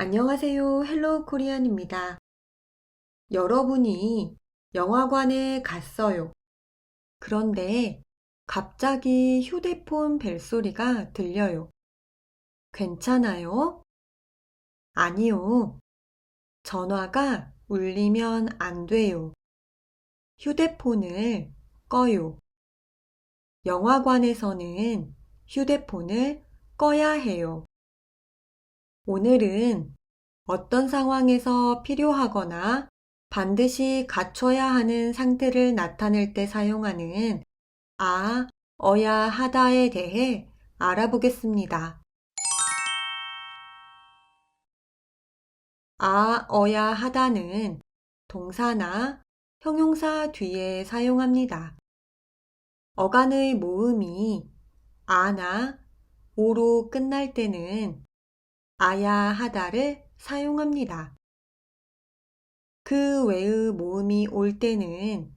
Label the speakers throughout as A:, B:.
A: 안녕하세요. 헬로우 코리안입니다. 여러분이 영화관에 갔어요. 그런데 갑자기 휴대폰 벨소리가 들려요. 괜찮아요? 아니요. 전화가 울리면 안 돼요. 휴대폰을 꺼요. 영화관에서는 휴대폰을 꺼야 해요. 오늘은 어떤 상황에서 필요하거나 반드시 갖춰야 하는 상태를 나타낼 때 사용하는 어야 하다에 대해 알아보겠습니다. 어야 하다는 동사나 형용사 뒤에 사용합니다. 어간의 모음이 아나 오로 끝날 때는 아야 하다를 사용합니다. 그 외의 모음이 올 때는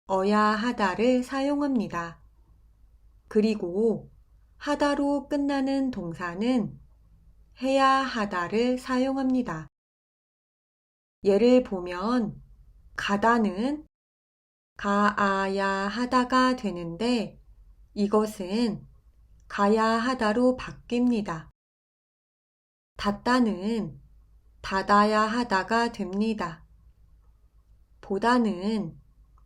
A: 어야 하다를 사용합니다. 그리고 하다로 끝나는 동사는 해야 하다를 사용합니다. 예를 보면 가다는 가아야 하다가 되는데 이것은 가야 하다로 바뀝니다. 닫다는 닫아야 하다가 됩니다. 보다는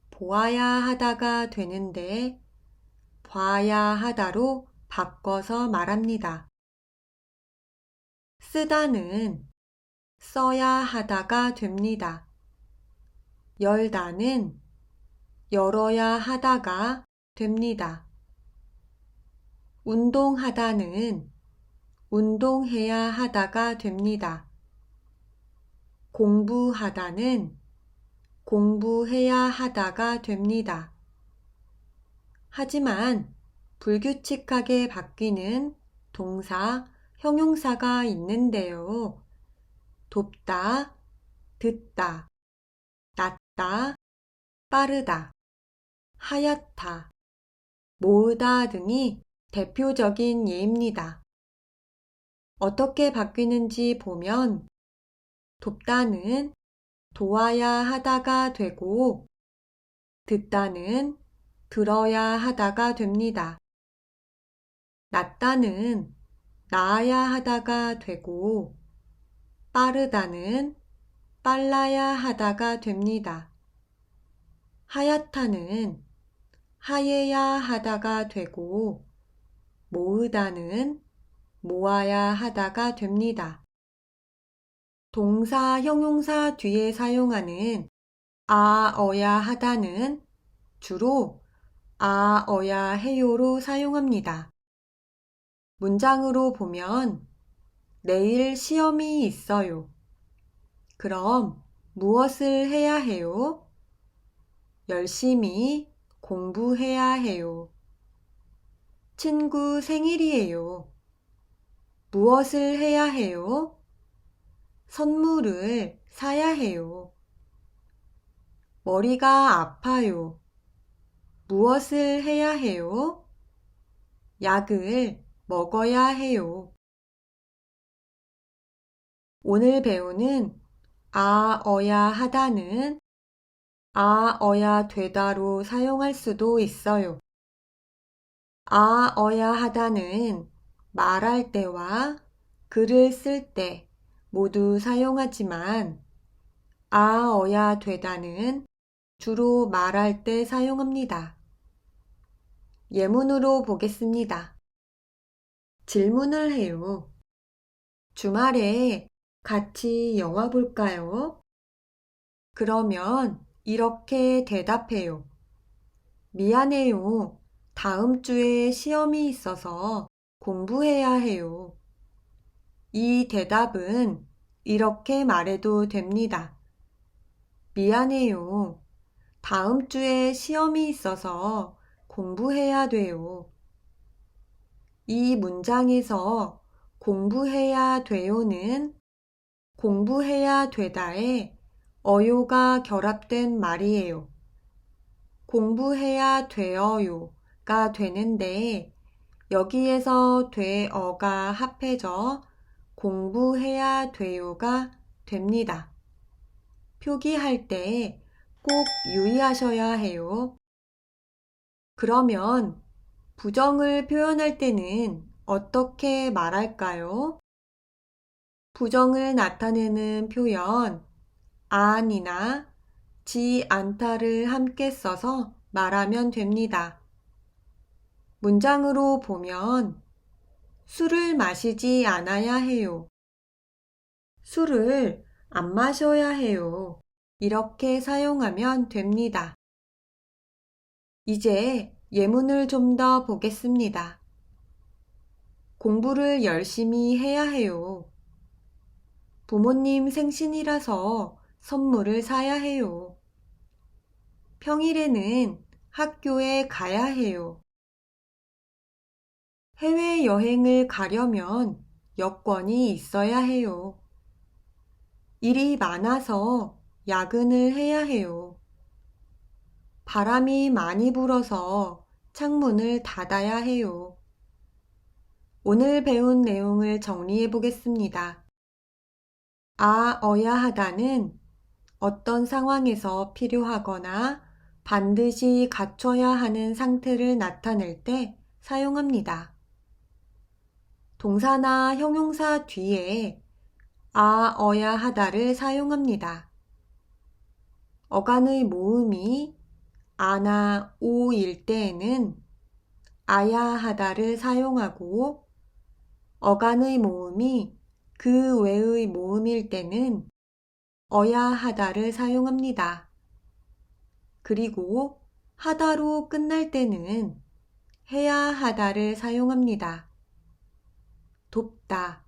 A: 보아야 하다가 되는데 봐야 하다로 바꿔서 말합니다. 쓰다는 써야 하다가 됩니다. 열다는 열어야 하다가 됩니다. 운동하다는 운동해야 하다가 됩니다. 공부하다는 공부해야 하다가 됩니다. 하지만 불규칙하게 바뀌는 동사, 형용사가 있는데요. 돕다, 듣다, 낫다, 빠르다, 하얗다, 모으다 등이 대표적인 예입니다. 어떻게 바뀌는지 보면 돕다는 도와야 하다가 되고 듣다는 들어야 하다가 됩니다. 낫다는 나아야 하다가 되고 빠르다는 빨라야 하다가 됩니다. 하얗다는 하얘야 하다가 되고 모으다는 모아야 하다가 됩니다. 동사, 형용사 뒤에 사용하는 어야 하다는 주로 어야 해요로 사용합니다. 문장으로 보면 내일 시험이 있어요. 그럼 무엇을 해야 해요? 열심히 공부해야 해요. 친구 생일이에요. 무엇을 해야 해요? 선물을 사야 해요. 머리가 아파요. 무엇을 해야 해요? 약을 먹어야 해요. 오늘 배우는 어야 하다는 어야 되다로 사용할 수도 있어요. 어야 하다는 말할 때와 글을 쓸 때 모두 사용하지만 어야 되다는 주로 말할 때 사용합니다. 예문으로 보겠습니다. 질문을 해요. 주말에 같이 영화 볼까요? 그러면 이렇게 대답해요. 미안해요. 다음 주에 시험이 있어서 공부해야 해요. 이 대답은 이렇게 말해도 됩니다. 미안해요. 다음 주에 시험이 있어서 공부해야 돼요. 이 문장에서 공부해야 돼요는 공부해야 되다에 어요가 결합된 말이에요. 공부해야 돼요가 되는데 여기에서 돼어가 합해져 공부해야 돼요가 됩니다. 표기할 때 꼭 유의하셔야 해요. 그러면 부정을 표현할 때는 어떻게 말할까요? 부정을 나타내는 표현 안이나 지 않다를 함께 써서 말하면 됩니다. 문장으로 보면 술을 마시지 않아야 해요. 술을 안 마셔야 해요. 이렇게 사용하면 됩니다. 이제 예문을 좀 더 보겠습니다. 공부를 열심히 해야 해요. 부모님 생신이라서 선물을 사야 해요. 평일에는 학교에 가야 해요. 해외여행을 가려면 여권이 있어야 해요. 일이 많아서 야근을 해야 해요. 바람이 많이 불어서 창문을 닫아야 해요. 오늘 배운 내용을 정리해 보겠습니다. 어야 하다는 어떤 상황에서 필요하거나 반드시 갖춰야 하는 상태를 나타낼 때 사용합니다. 동사나 형용사 뒤에 어야 하다를 사용합니다. 어간의 모음이 아나 오일 때에는 아야 하다를 사용하고 어간의 모음이 그 외의 모음일 때는 어야 하다를 사용합니다. 그리고 하다로 끝날 때는 해야 하다를 사용합니다. 돕다,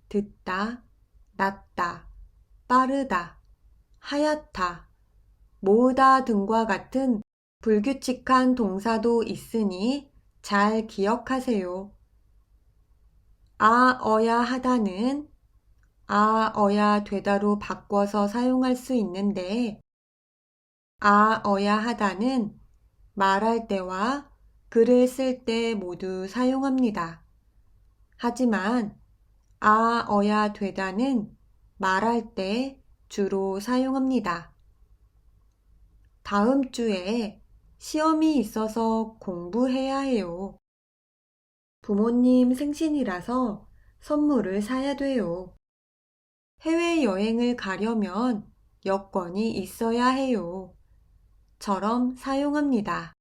A: 듣다, 낫다, 빠르다, 하얗다, 모으다 등과 같은 불규칙한 동사도 있으니 잘 기억하세요. 어야 하다는 어야 되다로 바꿔서 사용할 수 있는데 어야 하다는 말할 때와 글을 쓸 때 모두 사용합니다. 하지만 어야 되다는 말할 때 주로 사용합니다. 다음 주에 시험이 있어서 공부해야 해요. 부모님 생신이라서 선물을 사야 돼요. 해외여행을 가려면 여권이 있어야 해요. 처럼 사용합니다.